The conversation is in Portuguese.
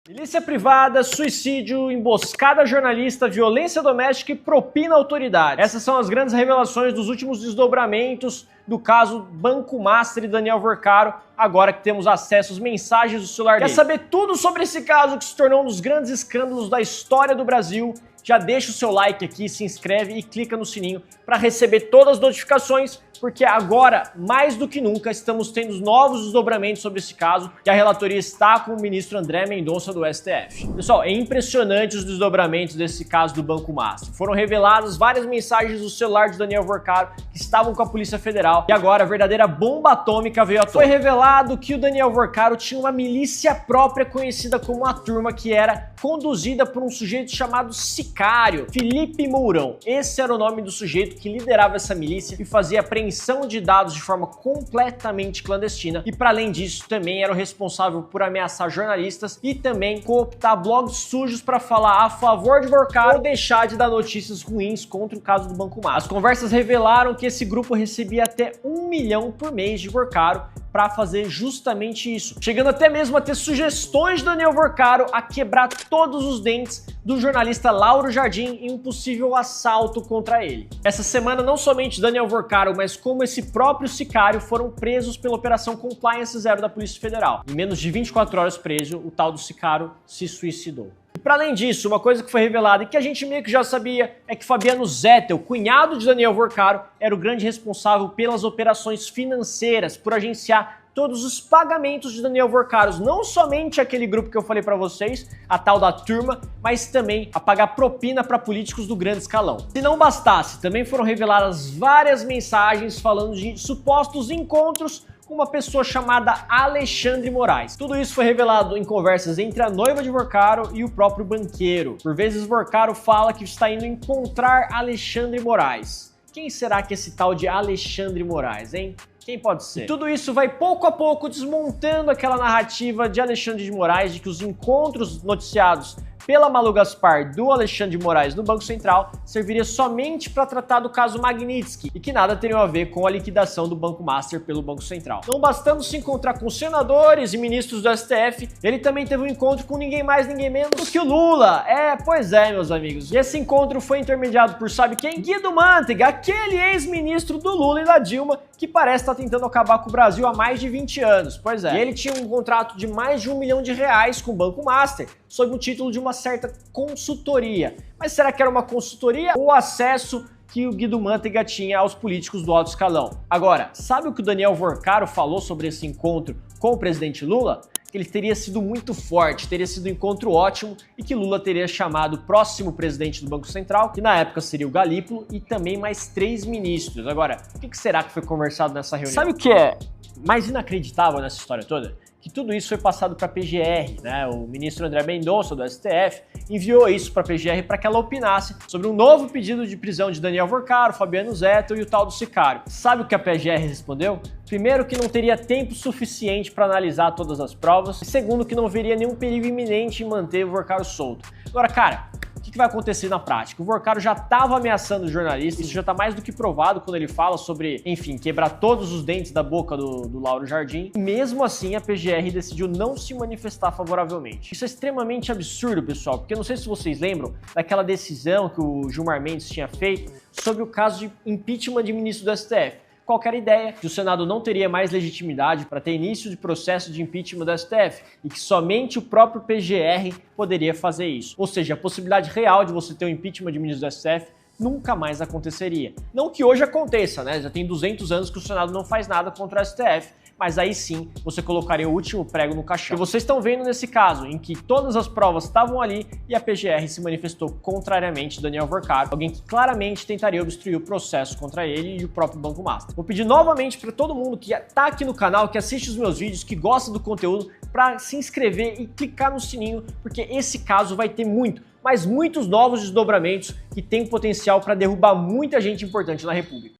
Milícia privada, suicídio, emboscada a jornalista, violência doméstica e propina à autoridade. Essas são as grandes revelações dos últimos desdobramentos do caso Banco Master e Daniel Worcaro, agora que temos acesso às mensagens do celular dele. Quer saber tudo sobre esse caso que se tornou um dos grandes escândalos da história do Brasil? Já deixa o seu like aqui, se inscreve e clica no sininho para receber todas as notificações, porque agora, mais do que nunca, estamos tendo novos desdobramentos sobre esse caso e a relatoria está com o ministro André Mendonça do STF. Pessoal, é impressionante os desdobramentos desse caso do Banco Master. Foram reveladas várias mensagens do celular de Daniel Worcaro que estavam com a Polícia Federal e agora a verdadeira bomba atômica veio à tona. Foi revelado que o Daniel Worcaro tinha uma milícia própria conhecida como a Turma, que era conduzida por um sujeito chamado Sicário, Felipe Mourão. Esse era o nome do sujeito que liderava essa milícia e fazia apreensão de dados de forma completamente clandestina e, para além disso, também era o responsável por ameaçar jornalistas e também cooptar blogs sujos para falar a favor de Worcaro ou deixar de dar notícias ruins contra o caso do Banco Master. As conversas revelaram que esse grupo recebia até 1 milhão por mês de Worcaro para fazer justamente isso, chegando até mesmo a ter sugestões de Daniel Worcaro a quebrar todos os dentes do jornalista Lauro Jardim em um possível assalto contra ele. Essa semana, não somente Daniel Worcaro, mas como esse próprio Sicário foram presos pela Operação Compliance Zero da Polícia Federal. Em menos de 24 horas preso, o tal do Sicário se suicidou. E para além disso, uma coisa que foi revelada e que a gente meio que já sabia é que Fabiano Zettel, cunhado de Daniel Worcaro, era o grande responsável pelas operações financeiras, por agenciar todos os pagamentos de Daniel Worcaro, não somente aquele grupo que eu falei para vocês, a tal da Turma, mas também a pagar propina para políticos do grande escalão. Se não bastasse, também foram reveladas várias mensagens falando de supostos encontros com uma pessoa chamada Alexandre Moraes. Tudo isso foi revelado em conversas entre a noiva de Worcaro e o próprio banqueiro. Por vezes Worcaro fala que está indo encontrar Alexandre Moraes. Quem será que é esse tal de Alexandre Moraes, hein? Quem pode ser? E tudo isso vai pouco a pouco desmontando aquela narrativa de Alexandre de Moraes de que os encontros noticiados pela Malu Gaspar do Alexandre de Moraes no Banco Central serviria somente para tratar do caso Magnitsky e que nada teriam a ver com a liquidação do Banco Master pelo Banco Central. Não bastando se encontrar com senadores e ministros do STF, ele também teve um encontro com ninguém mais, ninguém menos do que o Lula. Pois é, meus amigos. E esse encontro foi intermediado por sabe quem? Guido Mantega, aquele ex-ministro do Lula e da Dilma que parece estar tentando acabar com o Brasil há mais de 20 anos. Pois é. E ele tinha um contrato de mais de R$1 milhão com o Banco Master, sob o título de uma certa consultoria. Mas será que era uma consultoria ou acesso que o Guido Mantega tinha aos políticos do alto escalão? Agora, sabe o que o Daniel Worcaro falou sobre esse encontro com o presidente Lula? Que ele teria sido muito forte, teria sido um encontro ótimo e que Lula teria chamado o próximo presidente do Banco Central, que na época seria o Galípolo, e também mais 3 ministros. Agora, o que será que foi conversado nessa reunião? Sabe o que é mais inacreditável nessa história toda? Que tudo isso foi passado para a PGR, né? O ministro André Mendonça, do STF, enviou isso para a PGR para que ela opinasse sobre um novo pedido de prisão de Daniel Worcaro, Fabiano Zettel e o tal do Sicário. Sabe o que a PGR respondeu? Primeiro, que não teria tempo suficiente para analisar todas as provas, e segundo, que não veria nenhum perigo iminente em manter o Worcaro solto. Agora, cara, o que vai acontecer na prática? O Worcaro já estava ameaçando os jornalistas, isso já está mais do que provado quando ele fala sobre, enfim, quebrar todos os dentes da boca do Lauro Jardim. E mesmo assim, a PGR decidiu não se manifestar favoravelmente. Isso é extremamente absurdo, pessoal, porque eu não sei se vocês lembram daquela decisão que o Gilmar Mendes tinha feito sobre o caso de impeachment de ministro do STF. Qualquer ideia que o Senado não teria mais legitimidade para ter início de processo de impeachment do STF e que somente o próprio PGR poderia fazer isso. Ou seja, a possibilidade real de você ter um impeachment de ministro do STF nunca mais aconteceria. Não que hoje aconteça, né? Já tem 200 anos que o Senado não faz nada contra o STF, mas aí sim você colocaria o último prego no caixão. E vocês estão vendo nesse caso, em que todas as provas estavam ali e a PGR se manifestou contrariamente a Daniel Worcaro, alguém que claramente tentaria obstruir o processo contra ele e o próprio Banco Master. Vou pedir novamente para todo mundo que está aqui no canal, que assiste os meus vídeos, que gosta do conteúdo, para se inscrever e clicar no sininho, porque esse caso vai ter muitos novos desdobramentos que tem potencial para derrubar muita gente importante na República.